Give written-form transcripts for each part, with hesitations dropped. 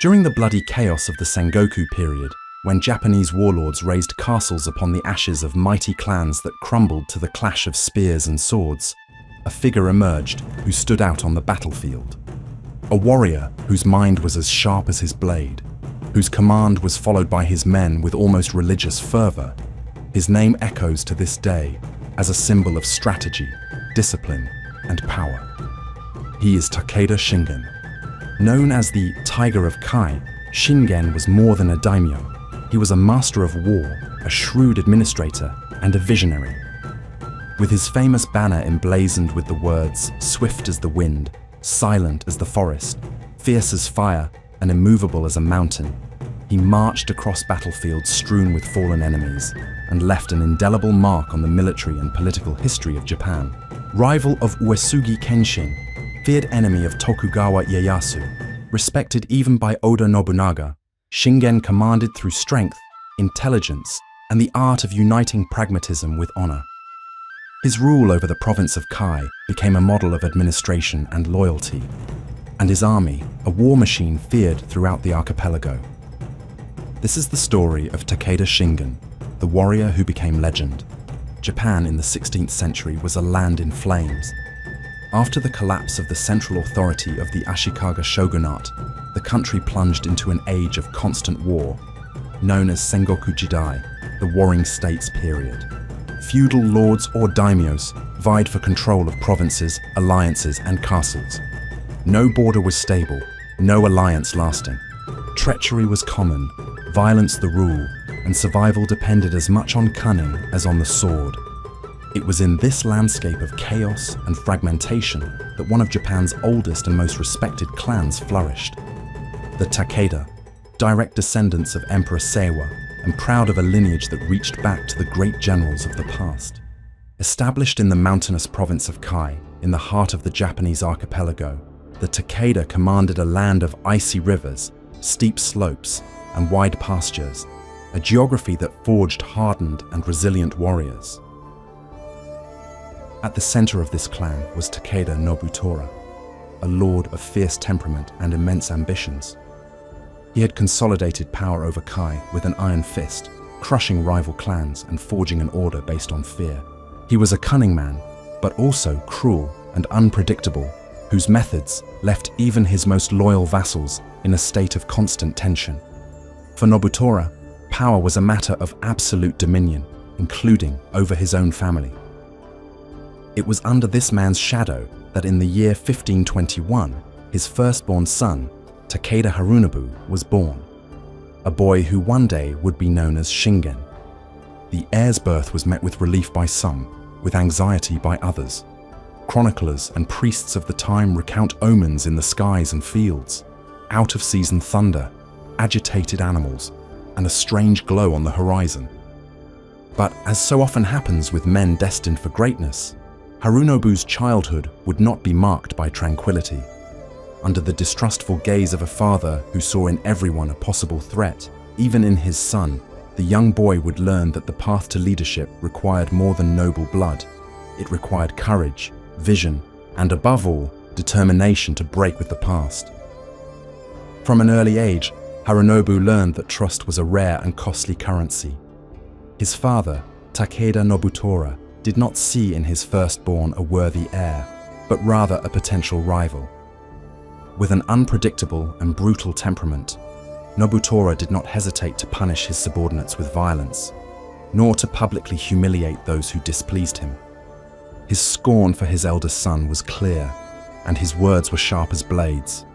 During the bloody chaos of the Sengoku period, when Japanese warlords raised castles upon the ashes of mighty clans that crumbled to the clash of spears and swords, a figure emerged who stood out on the battlefield. A warrior whose mind was as sharp as his blade, whose command was followed by his men with almost religious fervor. His name echoes to this day as a symbol of strategy, discipline, and power. He is Takeda Shingen. Known as the Tiger of Kai, Shingen was more than a daimyo. He was a master of war, a shrewd administrator, and a visionary. With his famous banner emblazoned with the words, "Swift as the wind, silent as the forest, fierce as fire, and immovable as a mountain," he marched across battlefields strewn with fallen enemies and left an indelible mark on the military and political history of Japan. Rival of Uesugi Kenshin, feared enemy of Tokugawa Ieyasu, respected even by Oda Nobunaga, Shingen commanded through strength, intelligence, and the art of uniting pragmatism with honor. His rule over the province of Kai became a model of administration and loyalty, and his army, a war machine feared throughout the archipelago. This is the story of Takeda Shingen, the warrior who became legend. Japan in the 16th century was a land in flames. After the collapse of the central authority of the Ashikaga shogunate, the country plunged into an age of constant war, known as Sengoku Jidai, the Warring States period. Feudal lords or daimyos vied for control of provinces, alliances, and castles. No border was stable, no alliance lasting. Treachery was common, violence the rule, and survival depended as much on cunning as on the sword. It was in this landscape of chaos and fragmentation that one of Japan's oldest and most respected clans flourished. The Takeda, direct descendants of Emperor Seiwa, and proud of a lineage that reached back to the great generals of the past. Established in the mountainous province of Kai, in the heart of the Japanese archipelago, the Takeda commanded a land of icy rivers, steep slopes, and wide pastures, a geography that forged hardened and resilient warriors. At the center of this clan was Takeda Nobutora, a lord of fierce temperament and immense ambitions. He had consolidated power over Kai with an iron fist, crushing rival clans and forging an order based on fear. He was a cunning man, but also cruel and unpredictable, whose methods left even his most loyal vassals in a state of constant tension. For Nobutora, power was a matter of absolute dominion, including over his own family. It was under this man's shadow that in the year 1521, his firstborn son, Takeda Harunobu, was born, a boy who one day would be known as Shingen. The heir's birth was met with relief by some, with anxiety by others. Chroniclers and priests of the time recount omens in the skies and fields, out-of-season thunder, agitated animals, and a strange glow on the horizon. But as so often happens with men destined for greatness, Harunobu's childhood would not be marked by tranquility. Under the distrustful gaze of a father who saw in everyone a possible threat, even in his son, the young boy would learn that the path to leadership required more than noble blood. It required courage, vision, and above all, determination to break with the past. From an early age, Harunobu learned that trust was a rare and costly currency. His father, Takeda Nobutora, did not see in his firstborn a worthy heir, but rather a potential rival. With an unpredictable and brutal temperament, Nobutora did not hesitate to punish his subordinates with violence, nor to publicly humiliate those who displeased him. His scorn for his eldest son was clear, and his words were sharp as blades.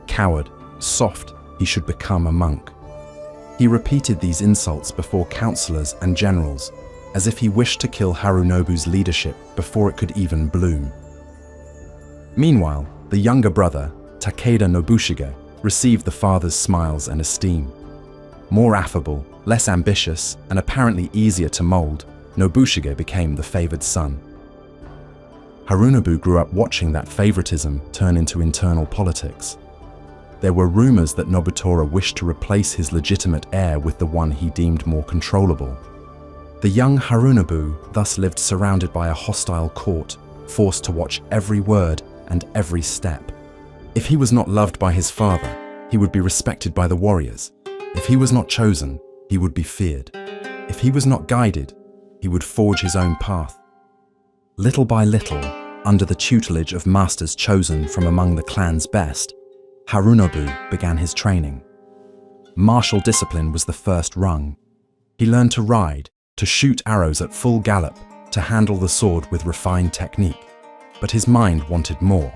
Coward, soft, he should become a monk. He repeated these insults before counselors and generals, as if he wished to kill Harunobu's leadership before it could even bloom. Meanwhile, the younger brother, Takeda Nobushige, received the father's smiles and esteem. More affable, less ambitious, and apparently easier to mold, Nobushige became the favored son. Harunobu grew up watching that favoritism turn into internal politics. There were rumors that Nobutora wished to replace his legitimate heir with the one he deemed more controllable. The young Harunobu thus lived surrounded by a hostile court, forced to watch every word and every step. If he was not loved by his father, he would be respected by the warriors. If he was not chosen, he would be feared. If he was not guided, he would forge his own path. Little by little, under the tutelage of masters chosen from among the clan's best, Harunobu began his training. Martial discipline was the first rung. He learned to ride, to shoot arrows at full gallop, to handle the sword with refined technique. But his mind wanted more.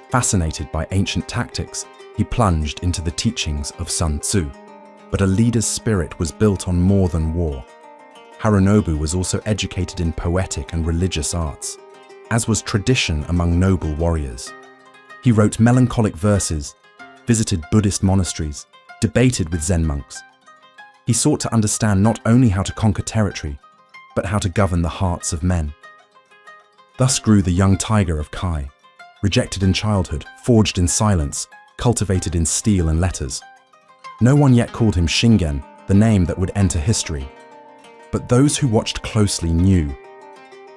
Fascinated by ancient tactics, he plunged into the teachings of Sun Tzu. But a leader's spirit was built on more than war. Harunobu was also educated in poetic and religious arts, as was tradition among noble warriors. He wrote melancholic verses, visited Buddhist monasteries, debated with Zen monks. He sought to understand not only how to conquer territory, but how to govern the hearts of men. Thus grew the young tiger of Kai, rejected in childhood, forged in silence, cultivated in steel and letters. No one yet called him Shingen, the name that would enter history. But those who watched closely knew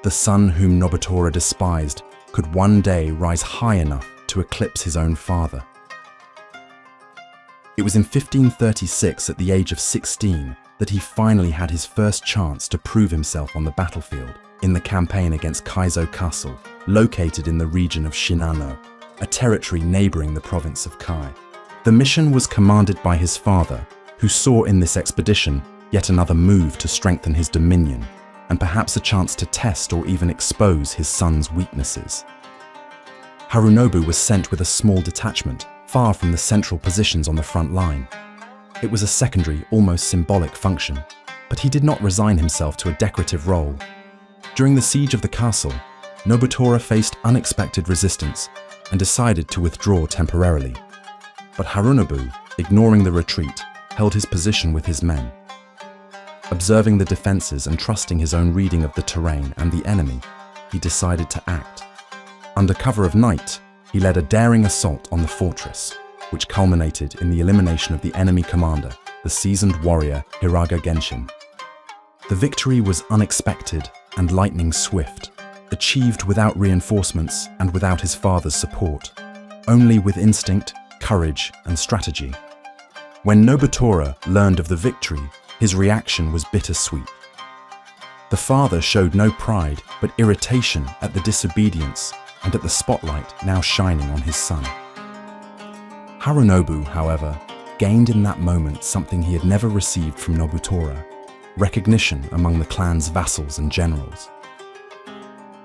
the son whom Nobutora despised could one day rise high enough to eclipse his own father. It was in 1536, at the age of 16, that he finally had his first chance to prove himself on the battlefield in the campaign against Kaizo Castle, located in the region of Shinano, a territory neighboring the province of Kai. The mission was commanded by his father, who saw in this expedition yet another move to strengthen his dominion, and perhaps a chance to test or even expose his son's weaknesses. Harunobu was sent with a small detachment, far from the central positions on the front line. It was a secondary, almost symbolic function, but he did not resign himself to a decorative role. During the siege of the castle, Nobutora faced unexpected resistance and decided to withdraw temporarily. But Harunobu, ignoring the retreat, held his position with his men. Observing the defenses and trusting his own reading of the terrain and the enemy, he decided to act. Under cover of night, he led a daring assault on the fortress, which culminated in the elimination of the enemy commander, the seasoned warrior Hiraga Genshin. The victory was unexpected and lightning swift, achieved without reinforcements and without his father's support, only with instinct, courage, and strategy. When Nobutora learned of the victory, his reaction was bittersweet. The father showed no pride, but irritation at the disobedience and at the spotlight now shining on his son. Harunobu, however, gained in that moment something he had never received from Nobutora: recognition among the clan's vassals and generals.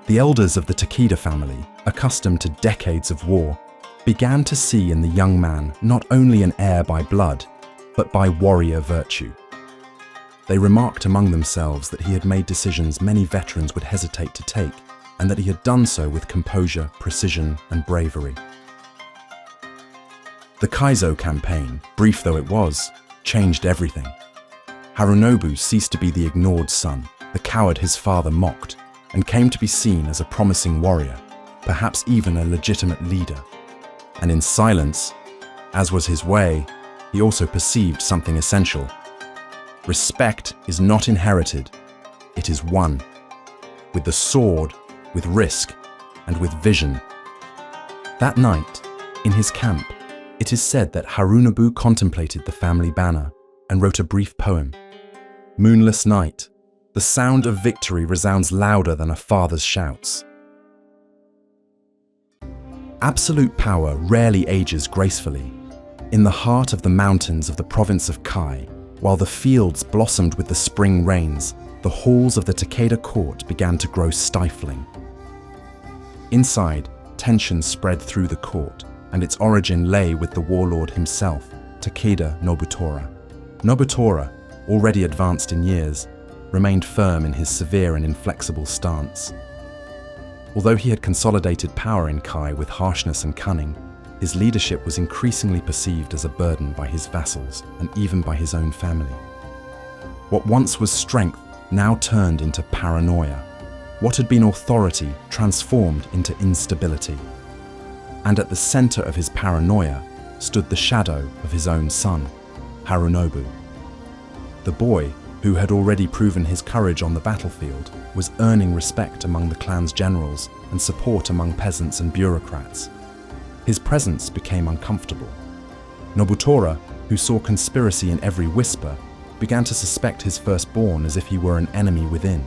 The elders of the Takeda family, accustomed to decades of war, began to see in the young man not only an heir by blood, but by warrior virtue. They remarked among themselves that he had made decisions many veterans would hesitate to take, and that he had done so with composure, precision, and bravery. The Kaizo campaign, brief though it was, changed everything. Harunobu ceased to be the ignored son, the coward his father mocked, and came to be seen as a promising warrior, perhaps even a legitimate leader. And in silence, as was his way, he also perceived something essential. Respect is not inherited, it is won. With the sword, with risk, and with vision. That night, in his camp, it is said that Harunobu contemplated the family banner and wrote a brief poem. Moonless night, the sound of victory resounds louder than a father's shouts. Absolute power rarely ages gracefully. In the heart of the mountains of the province of Kai, while the fields blossomed with the spring rains, the halls of the Takeda court began to grow stifling. Inside, tension spread through the court, and its origin lay with the warlord himself, Takeda Nobutora. Nobutora, already advanced in years, remained firm in his severe and inflexible stance. Although he had consolidated power in Kai with harshness and cunning, his leadership was increasingly perceived as a burden by his vassals and even by his own family. What once was strength now turned into paranoia. What had been authority transformed into instability. And at the center of his paranoia stood the shadow of his own son, Harunobu. The boy, who had already proven his courage on the battlefield, was earning respect among the clan's generals and support among peasants and bureaucrats. His presence became uncomfortable. Nobutora, who saw conspiracy in every whisper, began to suspect his firstborn as if he were an enemy within.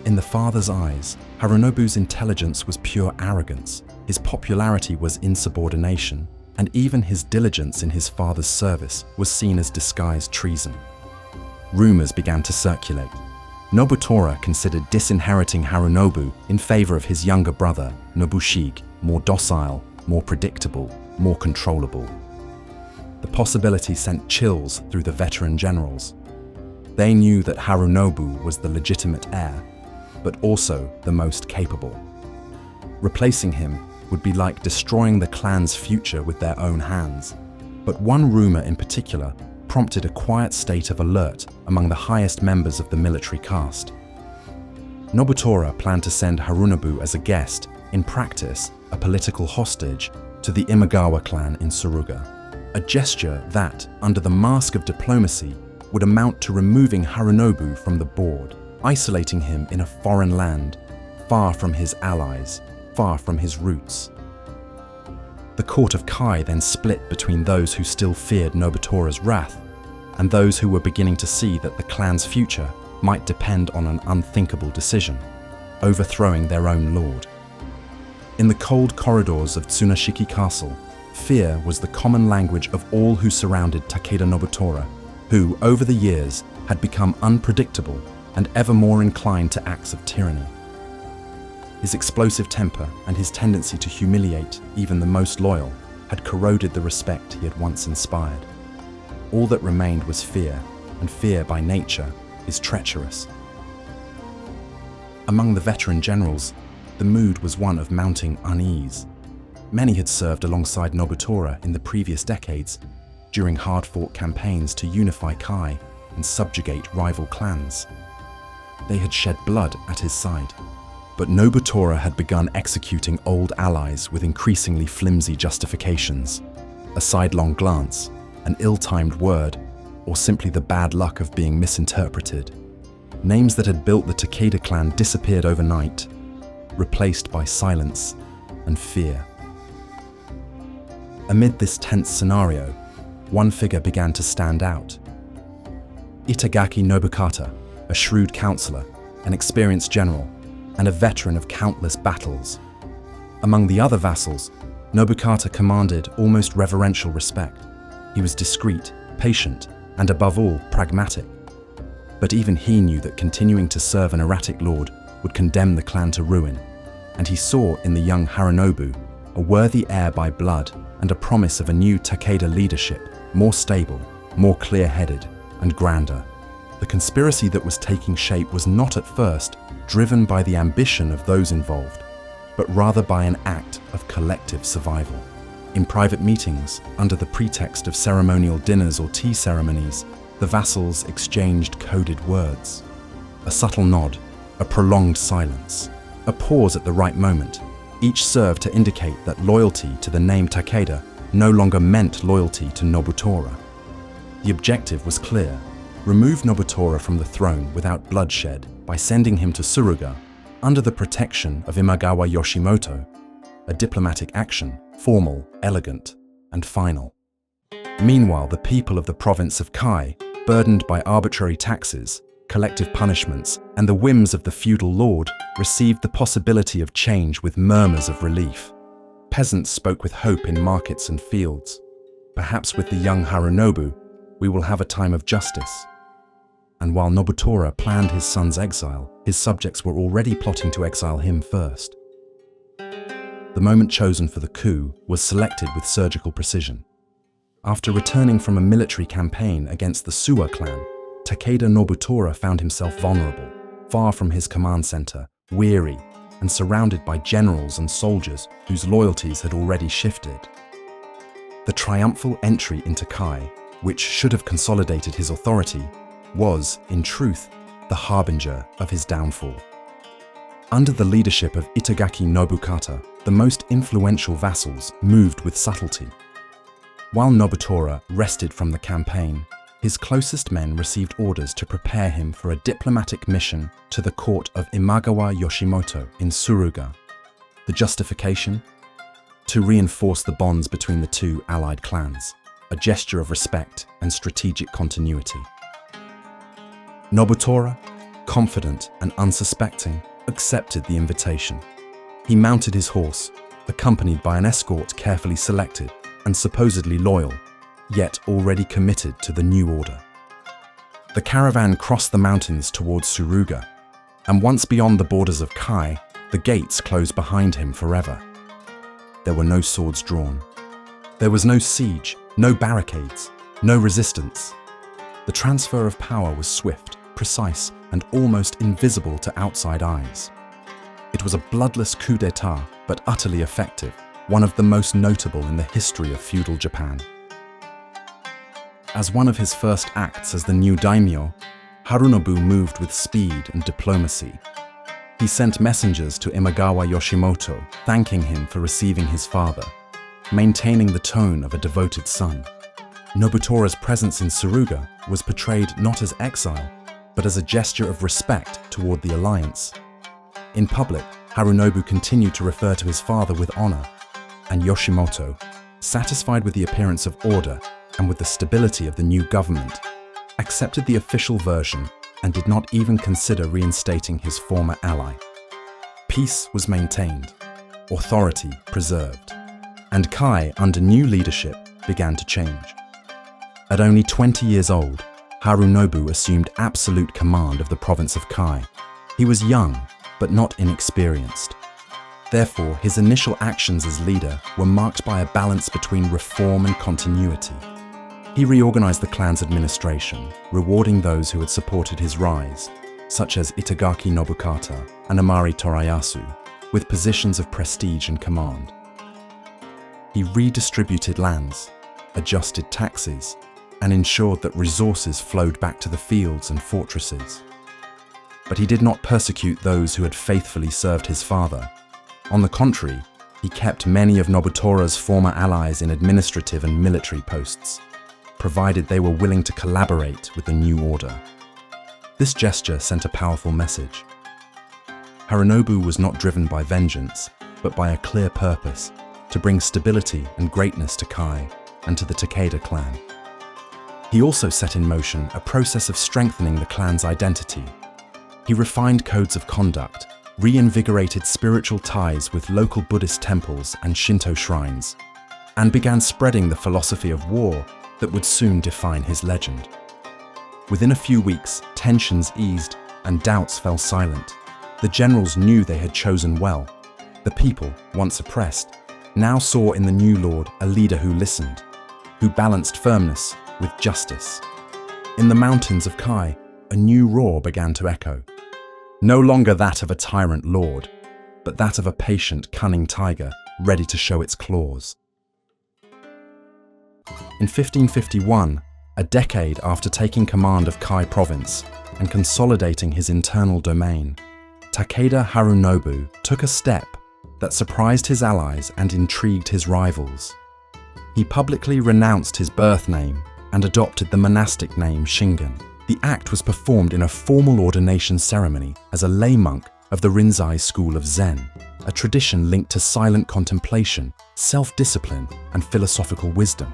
In the father's eyes, Harunobu's intelligence was pure arrogance, his popularity was insubordination, and even his diligence in his father's service was seen as disguised treason. Rumors began to circulate. Nobutora considered disinheriting Harunobu in favor of his younger brother, Nobushige, more docile, more predictable, more controllable. The possibility sent chills through the veteran generals. They knew that Harunobu was the legitimate heir, but also the most capable. Replacing him would be like destroying the clan's future with their own hands. But one rumor in particular prompted a quiet state of alert among the highest members of the military caste. Nobutora planned to send Harunobu as a guest, in practice a political hostage, to the Imagawa clan in Suruga. A gesture that, under the mask of diplomacy, would amount to removing Harunobu from the board, isolating him in a foreign land, far from his allies, far from his roots. The court of Kai then split between those who still feared Nobutora's wrath and those who were beginning to see that the clan's future might depend on an unthinkable decision, overthrowing their own lord. In the cold corridors of Tsunashiki Castle, fear was the common language of all who surrounded Takeda Nobutora, who, over the years, had become unpredictable and ever more inclined to acts of tyranny. His explosive temper and his tendency to humiliate even the most loyal had corroded the respect he had once inspired. All that remained was fear, and fear by nature is treacherous. Among the veteran generals, the mood was one of mounting unease. Many had served alongside Nobutora in the previous decades, during hard-fought campaigns to unify Kai and subjugate rival clans. They had shed blood at his side. But Nobutora had begun executing old allies with increasingly flimsy justifications. A sidelong glance, an ill-timed word, or simply the bad luck of being misinterpreted. Names that had built the Takeda clan disappeared overnight, replaced by silence and fear. Amid this tense scenario, one figure began to stand out. Itagaki Nobukata, a shrewd counselor, an experienced general, and a veteran of countless battles. Among the other vassals, Nobukata commanded almost reverential respect. He was discreet, patient, and above all, pragmatic. But even he knew that continuing to serve an erratic lord would condemn the clan to ruin, and he saw in the young Harunobu a worthy heir by blood and a promise of a new Takeda leadership, more stable, more clear-headed, and grander. The conspiracy that was taking shape was not at first driven by the ambition of those involved, but rather by an act of collective survival. In private meetings, under the pretext of ceremonial dinners or tea ceremonies, the vassals exchanged coded words. A subtle nod, a prolonged silence, a pause at the right moment, each served to indicate that loyalty to the name Takeda no longer meant loyalty to Nobutora. The objective was clear: remove Nobutora from the throne without bloodshed by sending him to Suruga under the protection of Imagawa Yoshimoto, a diplomatic action, formal, elegant, and final. Meanwhile, the people of the province of Kai, burdened by arbitrary taxes, collective punishments, and the whims of the feudal lord, received the possibility of change with murmurs of relief. Peasants spoke with hope in markets and fields. Perhaps with the young Harunobu, we will have a time of justice. And while Nobutora planned his son's exile, his subjects were already plotting to exile him first. The moment chosen for the coup was selected with surgical precision. After returning from a military campaign against the Suwa clan, Takeda Nobutora found himself vulnerable, far from his command center, weary, and surrounded by generals and soldiers whose loyalties had already shifted. The triumphal entry into Kai, which should have consolidated his authority, was, in truth, the harbinger of his downfall. Under the leadership of Itagaki Nobukata, the most influential vassals moved with subtlety. While Nobutora rested from the campaign, his closest men received orders to prepare him for a diplomatic mission to the court of Imagawa Yoshimoto in Suruga. The justification? To reinforce the bonds between the two allied clans. a gesture of respect and strategic continuity. Nobutora, confident and unsuspecting, accepted the invitation. He mounted his horse, accompanied by an escort carefully selected and supposedly loyal, yet already committed to the new order. The caravan crossed the mountains towards Suruga, and once beyond the borders of Kai, the gates closed behind him forever. There were no swords drawn. There was no siege, no barricades, no resistance. The transfer of power was swift, precise, and almost invisible to outside eyes. It was a bloodless coup d'etat, but utterly effective, one of the most notable in the history of feudal Japan. As one of his first acts as the new daimyo, Harunobu moved with speed and diplomacy. He sent messengers to Imagawa Yoshimoto, thanking him for receiving his father, maintaining the tone of a devoted son. Nobutora's presence in Suruga was portrayed not as exile, but as a gesture of respect toward the alliance. In public, Harunobu continued to refer to his father with honor, and Yoshimoto, satisfied with the appearance of order and with the stability of the new government, accepted the official version and did not even consider reinstating his former ally. Peace was maintained, authority preserved, and Kai, under new leadership, began to change. At only 20 years old, Harunobu assumed absolute command of the province of Kai. He was young, but not inexperienced. Therefore, his initial actions as leader were marked by a balance between reform and continuity. He reorganized the clan's administration, rewarding those who had supported his rise, such as Itagaki Nobukata and Amari Torayasu, with positions of prestige and command. He redistributed lands, adjusted taxes, and ensured that resources flowed back to the fields and fortresses. But he did not persecute those who had faithfully served his father. On the contrary, he kept many of Nobutora's former allies in administrative and military posts, provided they were willing to collaborate with the new order. This gesture sent a powerful message. Harunobu was not driven by vengeance, but by a clear purpose to bring stability and greatness to Kai and to the Takeda clan. He also set in motion a process of strengthening the clan's identity. He refined codes of conduct, reinvigorated spiritual ties with local Buddhist temples and Shinto shrines, and began spreading the philosophy of war that would soon define his legend. Within a few weeks, tensions eased and doubts fell silent. The generals knew they had chosen well. The people, once oppressed, now saw in the new lord a leader who listened, who balanced firmness with justice. In the mountains of Kai, a new roar began to echo. No longer that of a tyrant lord, but that of a patient, cunning tiger ready to show its claws. In 1551, a decade after taking command of Kai province and consolidating his internal domain, Takeda Harunobu took a step that surprised his allies and intrigued his rivals. He publicly renounced his birth name and adopted the monastic name Shingen. The act was performed in a formal ordination ceremony as a lay monk of the Rinzai school of Zen, a tradition linked to silent contemplation, self-discipline, and philosophical wisdom.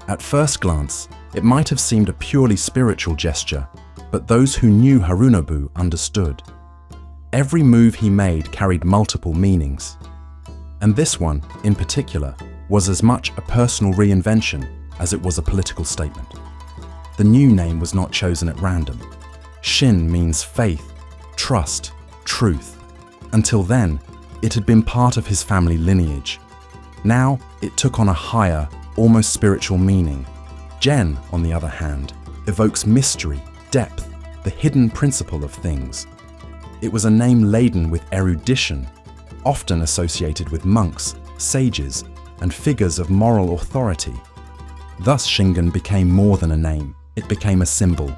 At first glance, it might have seemed a purely spiritual gesture, but those who knew Harunobu understood. Every move he made carried multiple meanings. And this one, in particular, was as much a personal reinvention as it was a political statement. The new name was not chosen at random. Shin means faith, trust, truth. Until then, it had been part of his family lineage. Now, it took on a higher, almost spiritual meaning. Gen, on the other hand, evokes mystery, depth, the hidden principle of things. It was a name laden with erudition, often associated with monks, sages, and figures of moral authority. Thus, Shingen became more than a name. It became a symbol.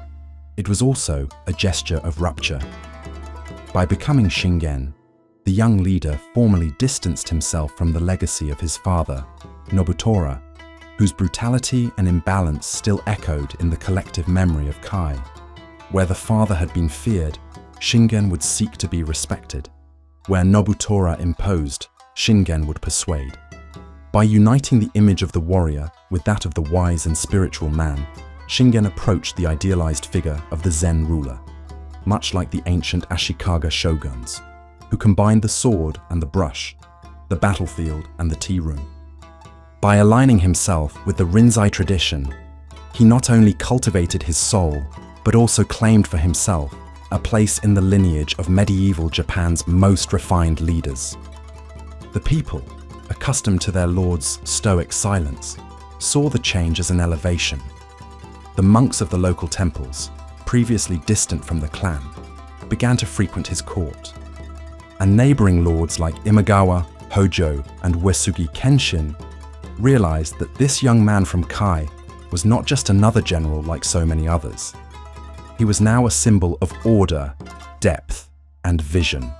It was also a gesture of rupture. By becoming Shingen, the young leader formally distanced himself from the legacy of his father, Nobutora, whose brutality and imbalance still echoed in the collective memory of Kai. Where the father had been feared, Shingen would seek to be respected. Where Nobutora imposed, Shingen would persuade. By uniting the image of the warrior with that of the wise and spiritual man, Shingen approached the idealized figure of the Zen ruler, much like the ancient Ashikaga shoguns, who combined the sword and the brush, the battlefield and the tea room. By aligning himself with the Rinzai tradition, he not only cultivated his soul, but also claimed for himself a place in the lineage of medieval Japan's most refined leaders. The people, accustomed to their lord's stoic silence, saw the change as an elevation. The monks of the local temples, previously distant from the clan, began to frequent his court. And neighboring lords like Imagawa, Hojo, and Uesugi Kenshin realized that this young man from Kai was not just another general like so many others. He was now a symbol of order, depth, and vision.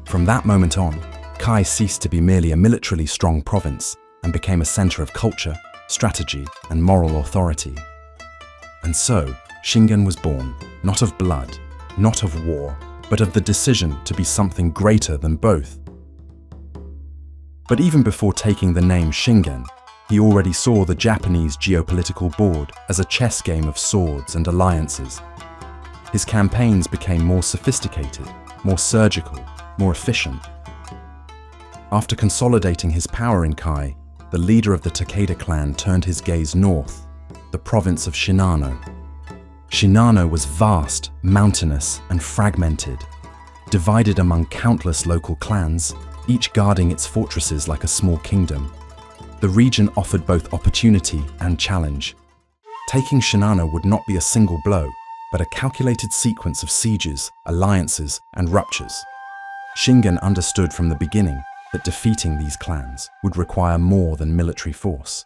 From that moment on, Kai ceased to be merely a militarily strong province and became a center of culture, strategy, and moral authority. And so, Shingen was born, not of blood, not of war, but of the decision to be something greater than both. But even before taking the name Shingen, he already saw the Japanese geopolitical board as a chess game of swords and alliances. His campaigns became more sophisticated, more surgical, more efficient. After consolidating his power in Kai, the leader of the Takeda clan turned his gaze north, the province of Shinano. Shinano was vast, mountainous, and fragmented, divided among countless local clans, each guarding its fortresses like a small kingdom. The region offered both opportunity and challenge. Taking Shinano would not be a single blow, but a calculated sequence of sieges, alliances, and ruptures. Shingen understood from the beginning that defeating these clans would require more than military force.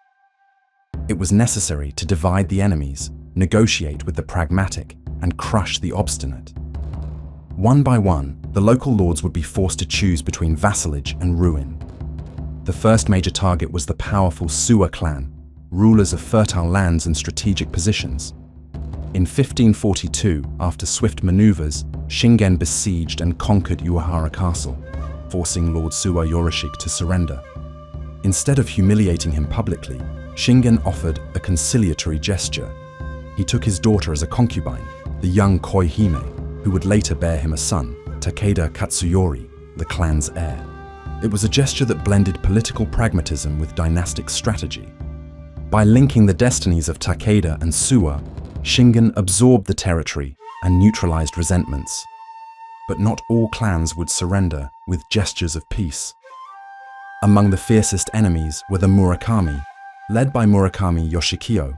It was necessary to divide the enemies, negotiate with the pragmatic, and crush the obstinate. One by one, the local lords would be forced to choose between vassalage and ruin. The first major target was the powerful Suwa clan, rulers of fertile lands and strategic positions. In 1542, after swift maneuvers, Shingen besieged and conquered Uehara Castle, forcing Lord Suwa Yorishige to surrender. Instead of humiliating him publicly, Shingen offered a conciliatory gesture. He took his daughter as a concubine, the young Koihime, who would later bear him a son, Takeda Katsuyori, the clan's heir. It was a gesture that blended political pragmatism with dynastic strategy. By linking the destinies of Takeda and Suwa, Shingen absorbed the territory and neutralized resentments. But not all clans would surrender with gestures of peace. Among the fiercest enemies were the Murakami, led by Murakami Yoshikyo,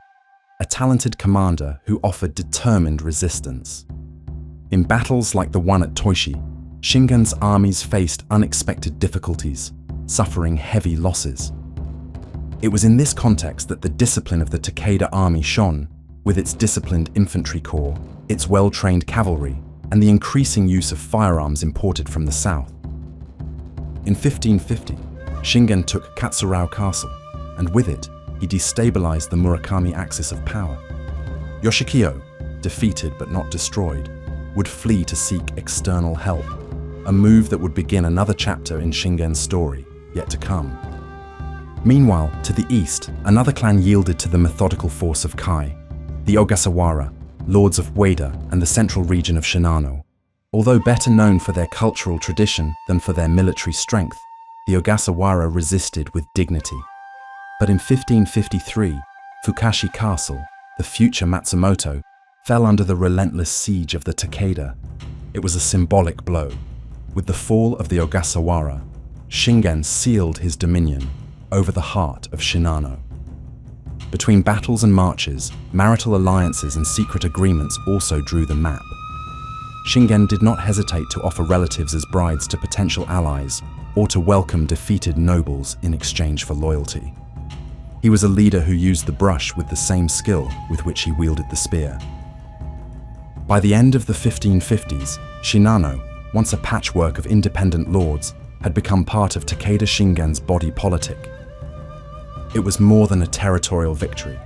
a talented commander who offered determined resistance. In battles like the one at Toishi, Shingen's armies faced unexpected difficulties, suffering heavy losses. It was in this context that the discipline of the Takeda army shone, with its disciplined infantry corps, its well-trained cavalry, and the increasing use of firearms imported from the south. In 1550, Shingen took Katsurao Castle, and with it, he destabilized the Murakami axis of power. Yoshikyo, defeated but not destroyed, would flee to seek external help, a move that would begin another chapter in Shingen's story, yet to come. Meanwhile, to the east, another clan yielded to the methodical force of Kai, the Ogasawara, lords of Ueda and the central region of Shinano. Although better known for their cultural tradition than for their military strength, the Ogasawara resisted with dignity. But in 1553, Fukashi Castle, the future Matsumoto, fell under the relentless siege of the Takeda. It was a symbolic blow. With the fall of the Ogasawara, Shingen sealed his dominion over the heart of Shinano. Between battles and marches, marital alliances and secret agreements also drew the map. Shingen did not hesitate to offer relatives as brides to potential allies or to welcome defeated nobles in exchange for loyalty. He was a leader who used the brush with the same skill with which he wielded the spear. By the end of the 1550s, Shinano, once a patchwork of independent lords, had become part of Takeda Shingen's body politic. It was more than a territorial victory.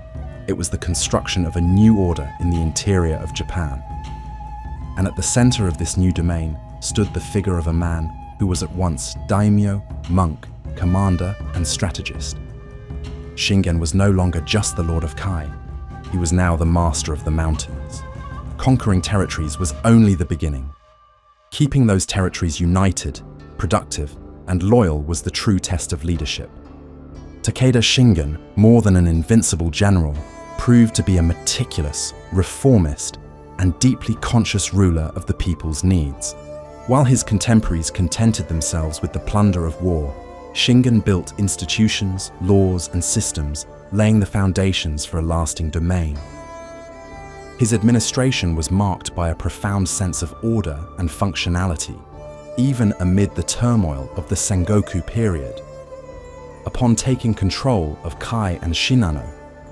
It was the construction of a new order in the interior of Japan. And at the center of this new domain stood the figure of a man who was at once daimyo, monk, commander, and strategist. Shingen was no longer just the Lord of Kai. He was now the master of the mountains. Conquering territories was only the beginning. Keeping those territories united, productive, and loyal was the true test of leadership. Takeda Shingen, more than an invincible general, proved to be a meticulous, reformist, and deeply conscious ruler of the people's needs. While his contemporaries contented themselves with the plunder of war, Shingen built institutions, laws, and systems, laying the foundations for a lasting domain. His administration was marked by a profound sense of order and functionality, even amid the turmoil of the Sengoku period. Upon taking control of Kai and Shinano,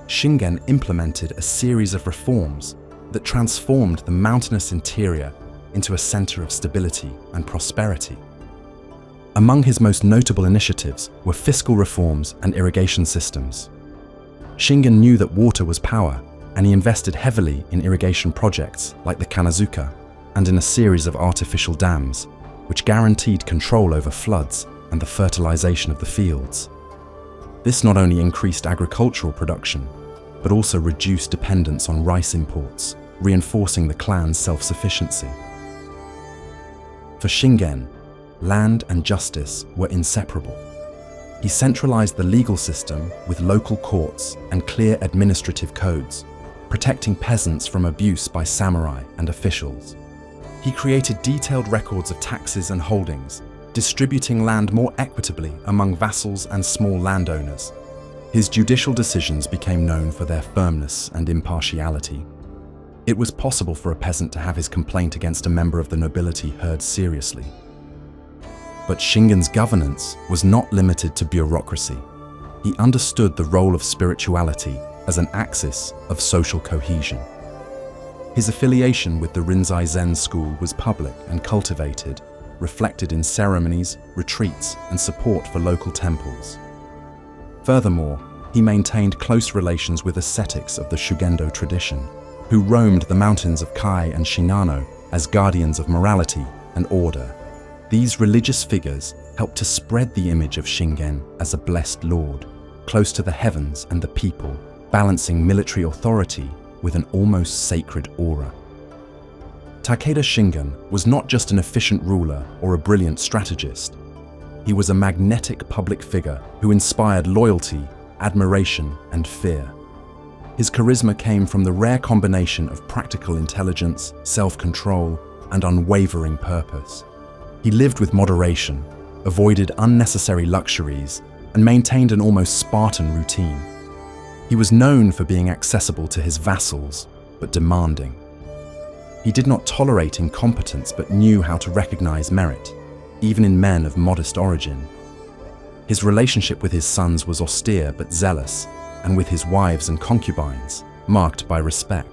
Shingen implemented a series of reforms that transformed the mountainous interior into a center of stability and prosperity. Among his most notable initiatives were fiscal reforms and irrigation systems. Shingen knew that water was power, and he invested heavily in irrigation projects like the Kanazuka and in a series of artificial dams, which guaranteed control over floods and the fertilization of the fields. This not only increased agricultural production, but also reduced dependence on rice imports, reinforcing the clan's self-sufficiency. For Shingen, land and justice were inseparable. He centralized the legal system with local courts and clear administrative codes, protecting peasants from abuse by samurai and officials. He created detailed records of taxes and holdings, distributing land more equitably among vassals and small landowners. His judicial decisions became known for their firmness and impartiality. It was possible for a peasant to have his complaint against a member of the nobility heard seriously. But Shingen's governance was not limited to bureaucracy. He understood the role of spirituality as an axis of social cohesion. His affiliation with the Rinzai Zen school was public and cultivated, reflected in ceremonies, retreats, and support for local temples. Furthermore, he maintained close relations with ascetics of the Shugendo tradition, who roamed the mountains of Kai and Shinano as guardians of morality and order. These religious figures helped to spread the image of Shingen as a blessed lord, close to the heavens and the people, balancing military authority with an almost sacred aura. Takeda Shingen was not just an efficient ruler or a brilliant strategist. He was a magnetic public figure who inspired loyalty, admiration, and fear. His charisma came from the rare combination of practical intelligence, self-control, and unwavering purpose. He lived with moderation, avoided unnecessary luxuries, and maintained an almost Spartan routine. He was known for being accessible to his vassals, but demanding. He did not tolerate incompetence, but knew how to recognize merit, even in men of modest origin. His relationship with his sons was austere but zealous, and with his wives and concubines, marked by respect.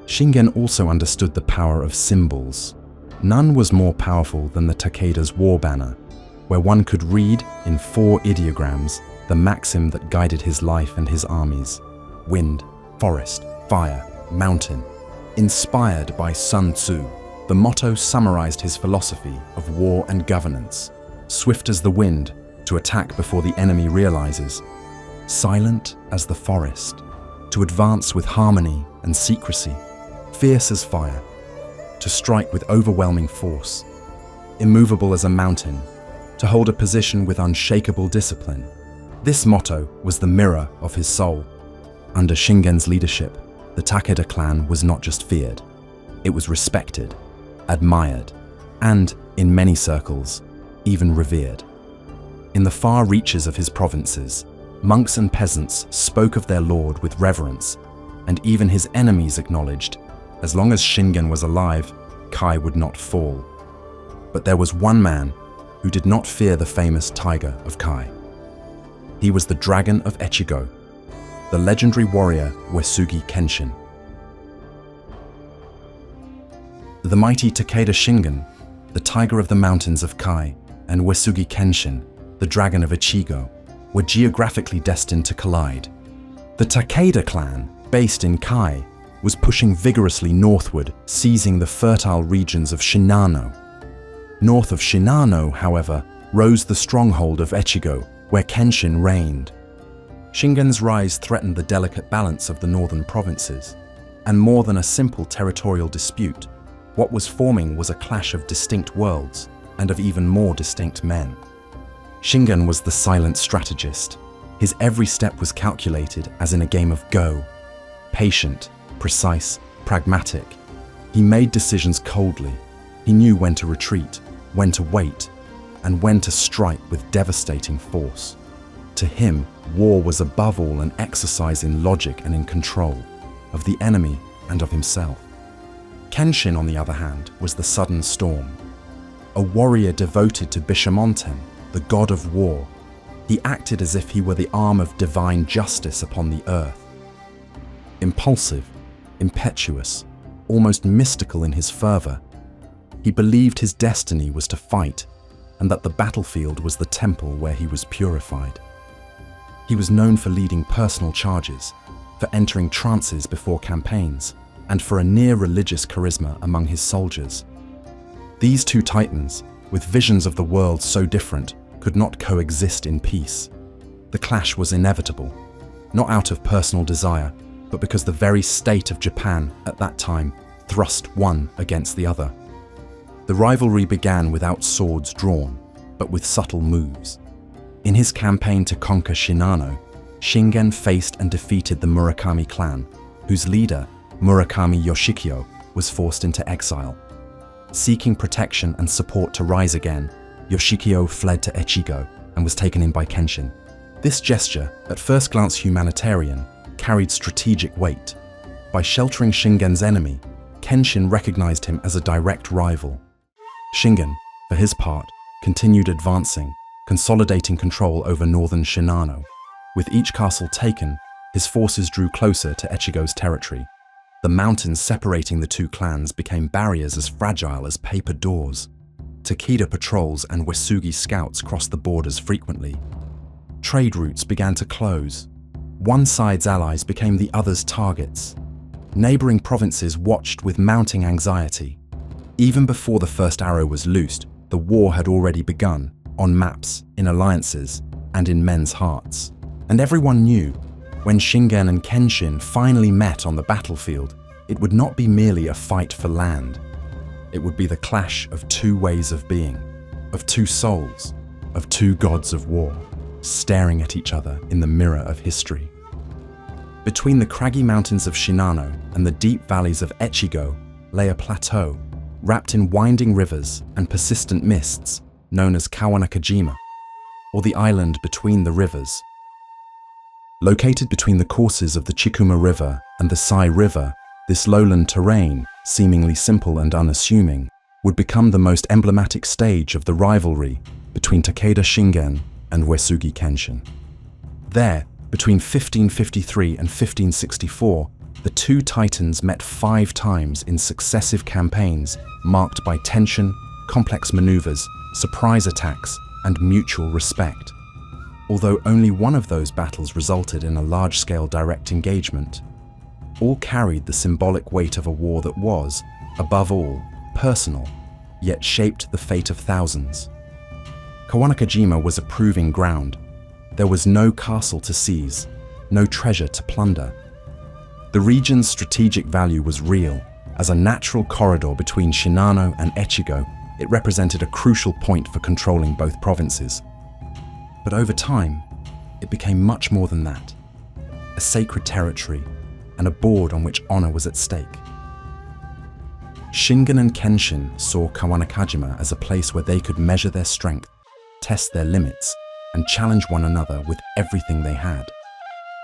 Shingen also understood the power of symbols. None was more powerful than the Takeda's war banner, where one could read in 4 ideograms the maxim that guided his life and his armies: wind, forest, fire, mountain. Inspired by Sun Tzu, the motto summarized his philosophy of war and governance: swift as the wind, to attack before the enemy realizes; silent as the forest, to advance with harmony and secrecy; fierce as fire, to strike with overwhelming force; immovable as a mountain, to hold a position with unshakable discipline. This motto was the mirror of his soul. Under Shingen's leadership, the Takeda clan was not just feared, it was respected, admired, and, in many circles, even revered. In the far reaches of his provinces, monks and peasants spoke of their lord with reverence, and even his enemies acknowledged, as long as Shingen was alive, Kai would not fall. But there was one man who did not fear the famous tiger of Kai. He was the dragon of Echigo, the legendary warrior Uesugi Kenshin. The mighty Takeda Shingen, the tiger of the mountains of Kai, and Uesugi Kenshin, the dragon of Echigo, were geographically destined to collide. The Takeda clan, based in Kai, was pushing vigorously northward, seizing the fertile regions of Shinano. North of Shinano, however, rose the stronghold of Echigo, where Kenshin reigned. Shingen's rise threatened the delicate balance of the northern provinces, and more than a simple territorial dispute, what was forming was a clash of distinct worlds and of even more distinct men. Shingen was the silent strategist. His every step was calculated as in a game of Go. Patient, precise, pragmatic. He made decisions coldly. He knew when to retreat, when to wait, and when to strike with devastating force. To him, war was above all an exercise in logic and in control, of the enemy and of himself. Kenshin, on the other hand, was the sudden storm. A warrior devoted to Bishamonten, the god of war. He acted as if he were the arm of divine justice upon the earth. Impulsive, impetuous, almost mystical in his fervor, he believed his destiny was to fight, and that the battlefield was the temple where he was purified. He was known for leading personal charges, for entering trances before campaigns, and for a near-religious charisma among his soldiers. These two titans, with visions of the world so different, could not coexist in peace. The clash was inevitable, not out of personal desire, but because the very state of Japan at that time thrust one against the other. The rivalry began without swords drawn, but with subtle moves. In his campaign to conquer Shinano, Shingen faced and defeated the Murakami clan, whose leader, Murakami Yoshikyo, was forced into exile. Seeking protection and support to rise again, Yoshikyo fled to Echigo and was taken in by Kenshin. This gesture, at first glance humanitarian, carried strategic weight. By sheltering Shingen's enemy, Kenshin recognized him as a direct rival. Shingen, for his part, continued advancing, consolidating control over northern Shinano. With each castle taken, his forces drew closer to Echigo's territory. The mountains separating the two clans became barriers as fragile as paper doors. Takeda patrols and Uesugi scouts crossed the borders frequently. Trade routes began to close. One side's allies became the other's targets. Neighboring provinces watched with mounting anxiety. Even before the first arrow was loosed, the war had already begun, on maps, in alliances, and in men's hearts. And everyone knew, when Shingen and Kenshin finally met on the battlefield, it would not be merely a fight for land. It would be the clash of two ways of being, of two souls, of two gods of war, staring at each other in the mirror of history. Between the craggy mountains of Shinano and the deep valleys of Echigo lay a plateau, wrapped in winding rivers and persistent mists, known as Kawanakajima, or the island between the rivers. Located between the courses of the Chikuma River and the Sai River, this lowland terrain, seemingly simple and unassuming, would become the most emblematic stage of the rivalry between Takeda Shingen and Uesugi Kenshin. There, between 1553 and 1564, the two titans met 5 times in successive campaigns marked by tension, complex maneuvers, surprise attacks, and mutual respect. Although only one of those battles resulted in a large-scale direct engagement, all carried the symbolic weight of a war that was, above all, personal, yet shaped the fate of thousands. Kawanakajima was a proving ground. There was no castle to seize, no treasure to plunder. The region's strategic value was real. As a natural corridor between Shinano and Echigo, it represented a crucial point for controlling both provinces. But over time, it became much more than that. A sacred territory, and a board on which honor was at stake. Shingen and Kenshin saw Kawanakajima as a place where they could measure their strength, test their limits, and challenge one another with everything they had.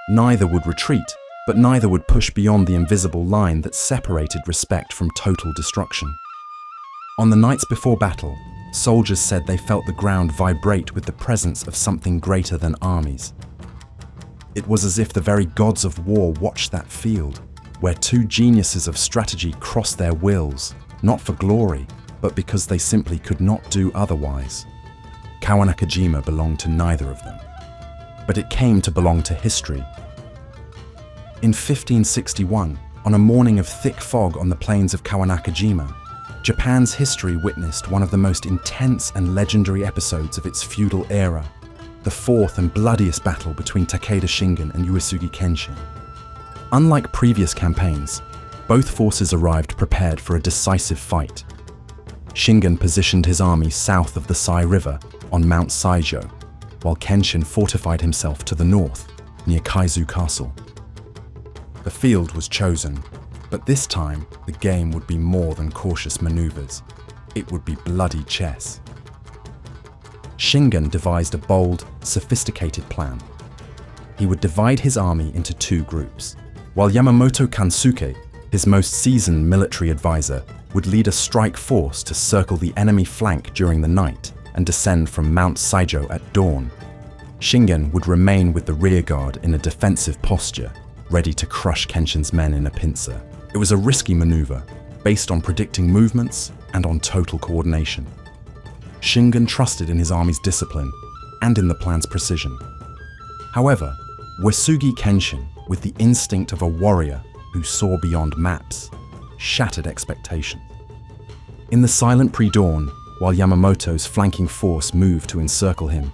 Neither would retreat, but neither would push beyond the invisible line that separated respect from total destruction. On the nights before battle, soldiers said they felt the ground vibrate with the presence of something greater than armies. It was as if the very gods of war watched that field, where two geniuses of strategy crossed their wills, not for glory, but because they simply could not do otherwise. Kawanakajima belonged to neither of them, but it came to belong to history. In 1561, on a morning of thick fog on the plains of Kawanakajima, Japan's history witnessed one of the most intense and legendary episodes of its feudal era, the fourth and bloodiest battle between Takeda Shingen and Uesugi Kenshin. Unlike previous campaigns, both forces arrived prepared for a decisive fight. Shingen positioned his army south of the Sai River on Mount Saijo, while Kenshin fortified himself to the north, near Kaizu Castle. The field was chosen, but this time the game would be more than cautious maneuvers. It would be bloody chess. Shingen devised a bold, sophisticated plan. He would divide his army into two groups, while Yamamoto Kansuke, his most seasoned military advisor, would lead a strike force to circle the enemy flank during the night and descend from Mount Saijo at dawn. Shingen would remain with the rearguard in a defensive posture, ready to crush Kenshin's men in a pincer. It was a risky maneuver, based on predicting movements and on total coordination. Shingen trusted in his army's discipline and in the plan's precision. However, Uesugi Kenshin, with the instinct of a warrior who saw beyond maps, shattered expectations. In the silent pre-dawn, while Yamamoto's flanking force moved to encircle him,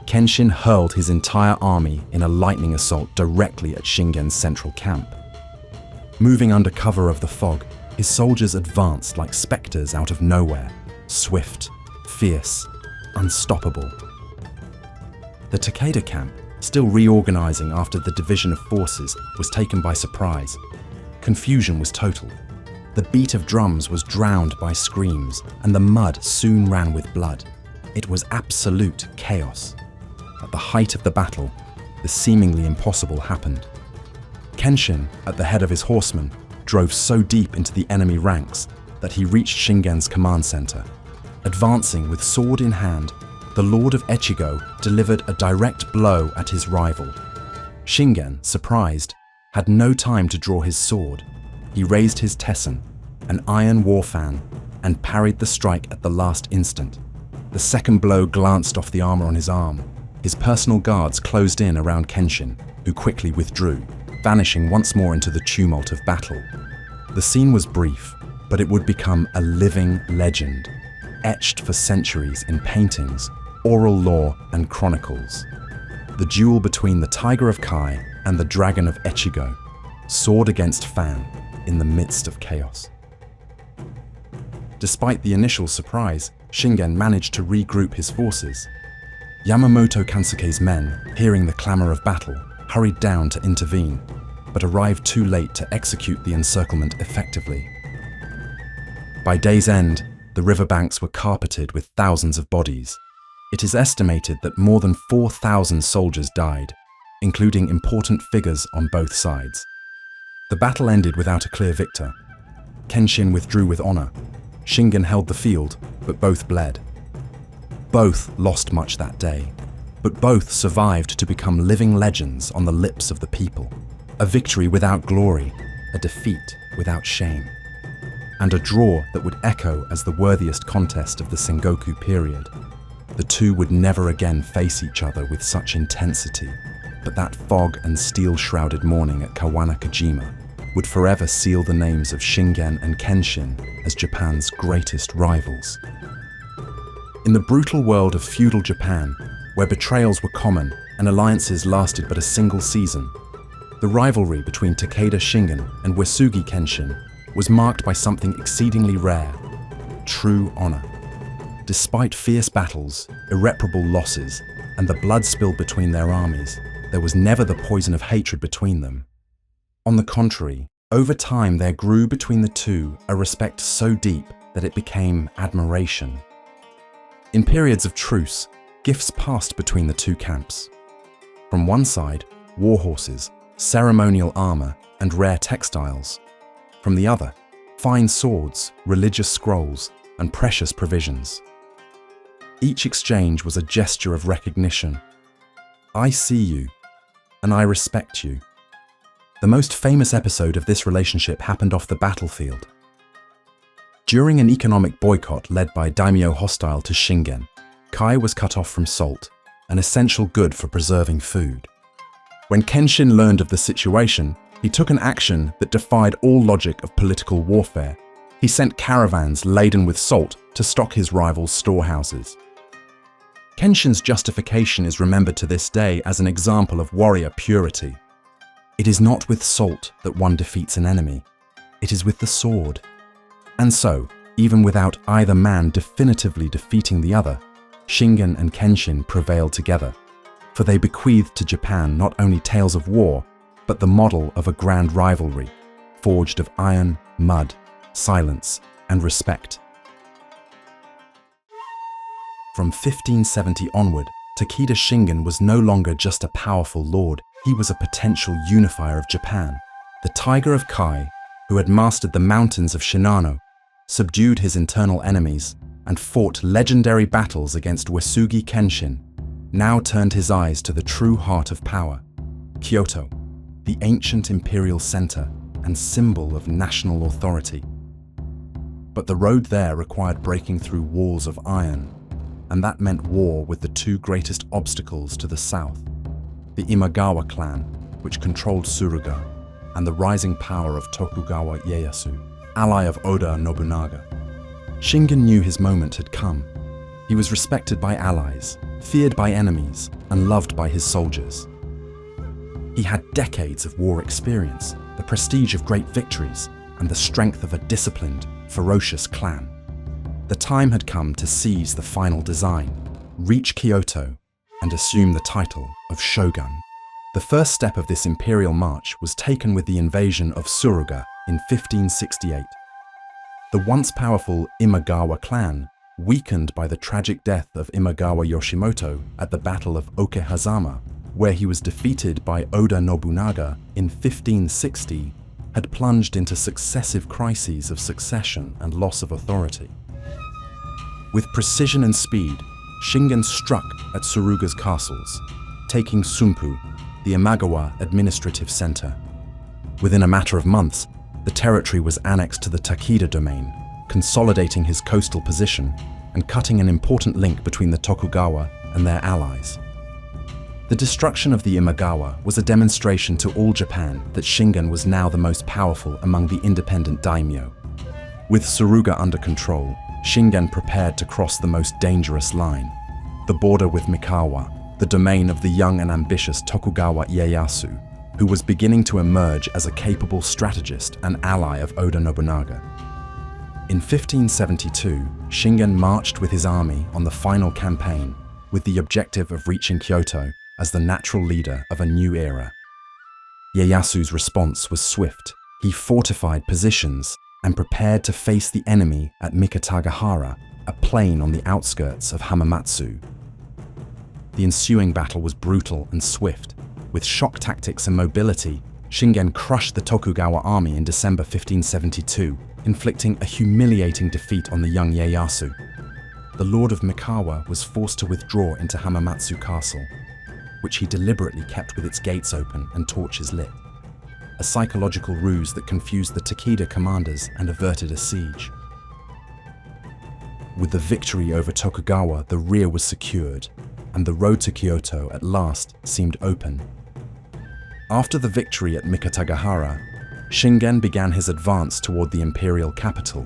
Kenshin hurled his entire army in a lightning assault directly at Shingen's central camp. Moving under cover of the fog, his soldiers advanced like specters out of nowhere, swift, fierce, unstoppable. The Takeda camp, still reorganizing after the division of forces, was taken by surprise. Confusion was total. The beat of drums was drowned by screams, and the mud soon ran with blood. It was absolute chaos. At the height of the battle, the seemingly impossible happened. Kenshin, at the head of his horsemen, drove so deep into the enemy ranks that he reached Shingen's command center. Advancing with sword in hand, the Lord of Echigo delivered a direct blow at his rival. Shingen, surprised, had no time to draw his sword. He raised his tessen, an iron war fan, and parried the strike at the last instant. The second blow glanced off the armor on his arm. His personal guards closed in around Kenshin, who quickly withdrew, vanishing once more into the tumult of battle. The scene was brief, but it would become a living legend, etched for centuries in paintings, oral lore, and chronicles. The duel between the Tiger of Kai and the Dragon of Echigo, sword against fan, in the midst of chaos. Despite the initial surprise, Shingen managed to regroup his forces. Yamamoto Kansuke's men, hearing the clamor of battle, hurried down to intervene, but arrived too late to execute the encirclement effectively. By day's end, the riverbanks were carpeted with thousands of bodies. It is estimated that more than 4,000 soldiers died, including important figures on both sides. The battle ended without a clear victor. Kenshin withdrew with honor. Shingen held the field, but both bled. Both lost much that day, but both survived to become living legends on the lips of the people. A victory without glory, a defeat without shame, and a draw that would echo as the worthiest contest of the Sengoku period. The two would never again face each other with such intensity, but that fog and steel-shrouded morning at Kawanakajima would forever seal the names of Shingen and Kenshin as Japan's greatest rivals. In the brutal world of feudal Japan, where betrayals were common and alliances lasted but a single season, the rivalry between Takeda Shingen and Uesugi Kenshin was marked by something exceedingly rare: true honor. Despite fierce battles, irreparable losses, and the blood spilled between their armies, there was never the poison of hatred between them. On the contrary, over time there grew between the two a respect so deep that it became admiration. In periods of truce, gifts passed between the two camps. From one side, war horses, ceremonial armor, and rare textiles. From the other, fine swords, religious scrolls, and precious provisions. Each exchange was a gesture of recognition. I see you, and I respect you. The most famous episode of this relationship happened off the battlefield. During an economic boycott led by daimyo hostile to Shingen, Kai was cut off from salt, an essential good for preserving food. When Kenshin learned of the situation, he took an action that defied all logic of political warfare. He sent caravans laden with salt to stock his rivals' storehouses. Kenshin's justification is remembered to this day as an example of warrior purity. It is not with salt that one defeats an enemy. It is with the sword. And so, even without either man definitively defeating the other, Shingen and Kenshin prevailed together, for they bequeathed to Japan not only tales of war, but the model of a grand rivalry, forged of iron, mud, silence, and respect. From 1570 onward, Takeda Shingen was no longer just a powerful lord, he was a potential unifier of Japan. The Tiger of Kai, who had mastered the mountains of Shinano, subdued his internal enemies, and fought legendary battles against Uesugi Kenshin, now turned his eyes to the true heart of power, Kyoto, the ancient imperial center and symbol of national authority. But the road there required breaking through walls of iron, and that meant war with the two greatest obstacles to the south, the Imagawa clan, which controlled Suruga, and the rising power of Tokugawa Ieyasu, ally of Oda Nobunaga. Shingen knew his moment had come. He was respected by allies, feared by enemies, and loved by his soldiers. He had decades of war experience, the prestige of great victories, and the strength of a disciplined, ferocious clan. The time had come to seize the final design, reach Kyoto, and assume the title of shogun. The first step of this imperial march was taken with the invasion of Suruga in 1568. The once powerful Imagawa clan, weakened by the tragic death of Imagawa Yoshimoto at the Battle of Okehazama, where he was defeated by Oda Nobunaga in 1560, had plunged into successive crises of succession and loss of authority. With precision and speed, Shingen struck at Suruga's castles, taking Sumpu, the Imagawa administrative center. Within a matter of months, the territory was annexed to the Takeda domain, consolidating his coastal position and cutting an important link between the Tokugawa and their allies. The destruction of the Imagawa was a demonstration to all Japan that Shingen was now the most powerful among the independent daimyo. With Suruga under control, Shingen prepared to cross the most dangerous line, the border with Mikawa, the domain of the young and ambitious Tokugawa Ieyasu, who was beginning to emerge as a capable strategist and ally of Oda Nobunaga. In 1572, Shingen marched with his army on the final campaign with the objective of reaching Kyoto as the natural leader of a new era. Ieyasu's response was swift. He fortified positions and prepared to face the enemy at Mikitagahara, a plain on the outskirts of Hamamatsu. The ensuing battle was brutal and swift. With shock tactics and mobility, Shingen crushed the Tokugawa army in December 1572, inflicting a humiliating defeat on the young Ieyasu. The Lord of Mikawa was forced to withdraw into Hamamatsu Castle, which he deliberately kept with its gates open and torches lit, a psychological ruse that confused the Takeda commanders and averted a siege. With the victory over Tokugawa, the rear was secured, and the road to Kyoto at last seemed open. After the victory at Mikitagahara, Shingen began his advance toward the imperial capital.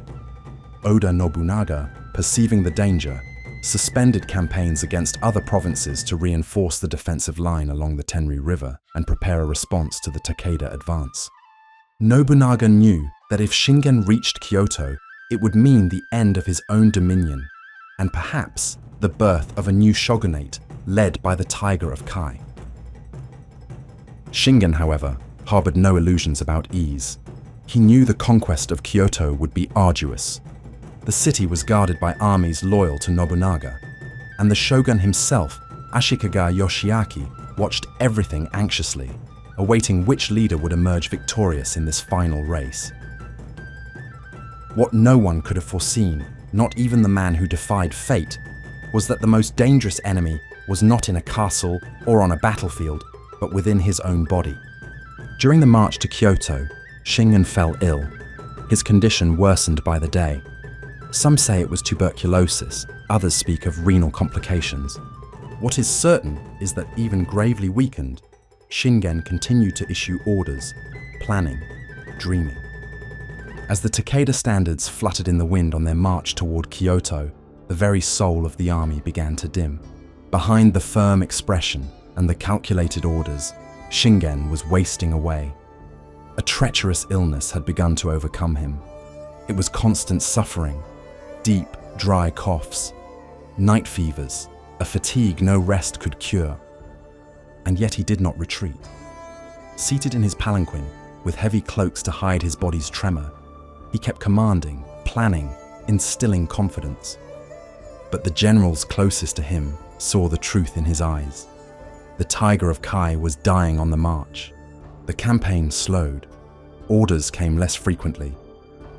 Oda Nobunaga, perceiving the danger, suspended campaigns against other provinces to reinforce the defensive line along the Tenri River and prepare a response to the Takeda advance. Nobunaga knew that if Shingen reached Kyoto, it would mean the end of his own dominion, and perhaps the birth of a new shogunate led by the Tiger of Kai. Shingen, however, harbored no illusions about ease. He knew the conquest of Kyoto would be arduous. The city was guarded by armies loyal to Nobunaga, and the shogun himself, Ashikaga Yoshiaki, watched everything anxiously, awaiting which leader would emerge victorious in this final race. What no one could have foreseen, not even the man who defied fate, was that the most dangerous enemy was not in a castle or on a battlefield, but within his own body. During the march to Kyoto, Shingen fell ill. His condition worsened by the day. Some say it was tuberculosis, others speak of renal complications. What is certain is that even gravely weakened, Shingen continued to issue orders, planning, dreaming. As the Takeda standards fluttered in the wind on their march toward Kyoto, the very soul of the army began to dim. Behind the firm expression and the calculated orders, Shingen was wasting away. A treacherous illness had begun to overcome him. It was constant suffering, deep, dry coughs, night fevers, a fatigue no rest could cure. And yet he did not retreat. Seated in his palanquin, with heavy cloaks to hide his body's tremor, he kept commanding, planning, instilling confidence. But the generals closest to him saw the truth in his eyes. The tiger of Kai was dying on the march. The campaign slowed. Orders came less frequently.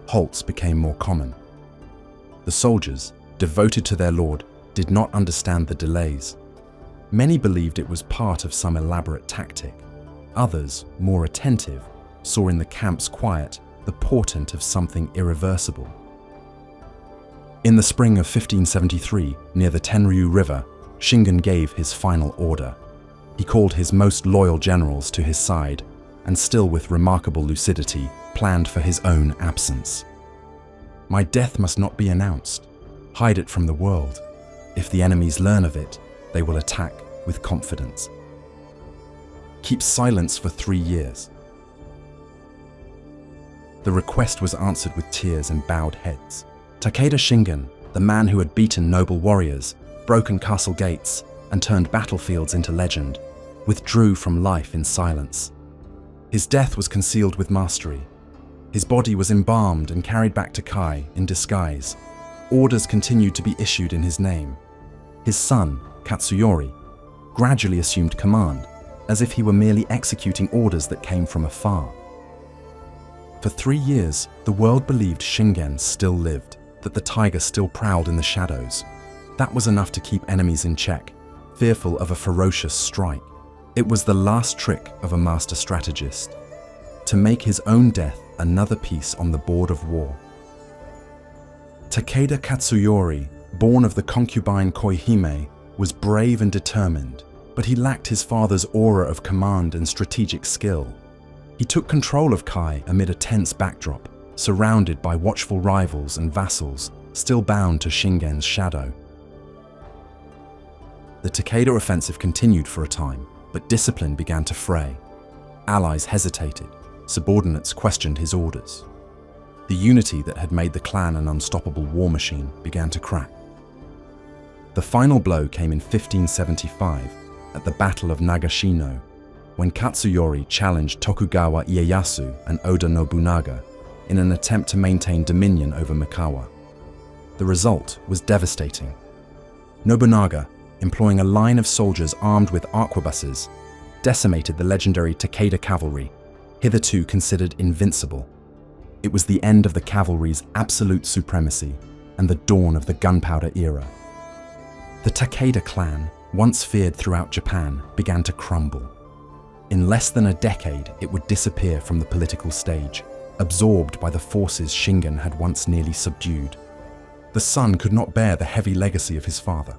Halts became more common. The soldiers, devoted to their lord, did not understand the delays. Many believed it was part of some elaborate tactic. Others, more attentive, saw in the camp's quiet the portent of something irreversible. In the spring of 1573, near the Tenryu River, Shingen gave his final order. He called his most loyal generals to his side, and still with remarkable lucidity, planned for his own absence. "My death must not be announced. Hide it from the world. If the enemies learn of it, they will attack with confidence. Keep silence for 3 years." The request was answered with tears and bowed heads. Takeda Shingen, the man who had beaten noble warriors, broken castle gates, and turned battlefields into legend, withdrew from life in silence. His death was concealed with mastery. His body was embalmed and carried back to Kai in disguise. Orders continued to be issued in his name. His son, Katsuyori, gradually assumed command, as if he were merely executing orders that came from afar. For 3 years, the world believed Shingen still lived, that the tiger still prowled in the shadows. That was enough to keep enemies in check, fearful of a ferocious strike. It was the last trick of a master strategist, to make his own death another piece on the board of war. Takeda Katsuyori, born of the concubine Koihime, was brave and determined, but he lacked his father's aura of command and strategic skill. He took control of Kai amid a tense backdrop, surrounded by watchful rivals and vassals, still bound to Shingen's shadow. The Takeda offensive continued for a time, but discipline began to fray. Allies hesitated, subordinates questioned his orders. The unity that had made the clan an unstoppable war machine began to crack. The final blow came in 1575 at the Battle of Nagashino, when Katsuyori challenged Tokugawa Ieyasu and Oda Nobunaga in an attempt to maintain dominion over Mikawa. The result was devastating. Nobunaga, employing a line of soldiers armed with arquebuses, decimated the legendary Takeda cavalry, hitherto considered invincible. It was the end of the cavalry's absolute supremacy and the dawn of the gunpowder era. The Takeda clan, once feared throughout Japan, began to crumble. In less than a decade, it would disappear from the political stage, absorbed by the forces Shingen had once nearly subdued. The son could not bear the heavy legacy of his father.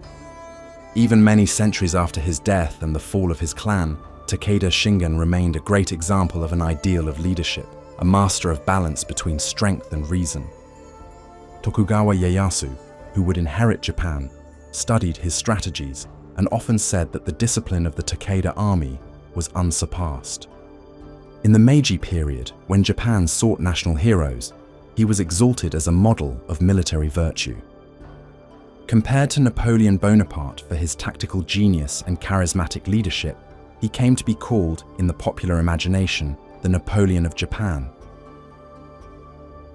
Even many centuries after his death and the fall of his clan, Takeda Shingen remained a great example of an ideal of leadership, a master of balance between strength and reason. Tokugawa Ieyasu, who would inherit Japan, studied his strategies and often said that the discipline of the Takeda army was unsurpassed. In the Meiji period, when Japan sought national heroes, he was exalted as a model of military virtue. Compared to Napoleon Bonaparte for his tactical genius and charismatic leadership, he came to be called, in the popular imagination, the Napoleon of Japan.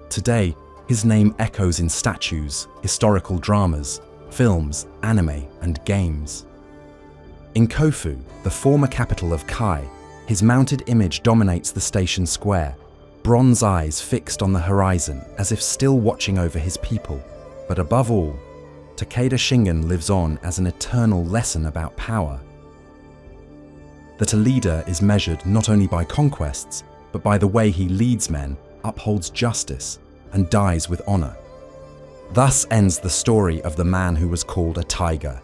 Today, his name echoes in statues, historical dramas, films, anime, and games. In Kofu, the former capital of Kai, his mounted image dominates the station square, bronze eyes fixed on the horizon as if still watching over his people. But above all, Takeda Shingen lives on as an eternal lesson about power. That a leader is measured not only by conquests, but by the way he leads men, upholds justice, and dies with honor. Thus ends the story of the man who was called a tiger,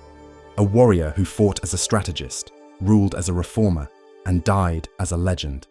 a warrior who fought as a strategist, ruled as a reformer, and died as a legend.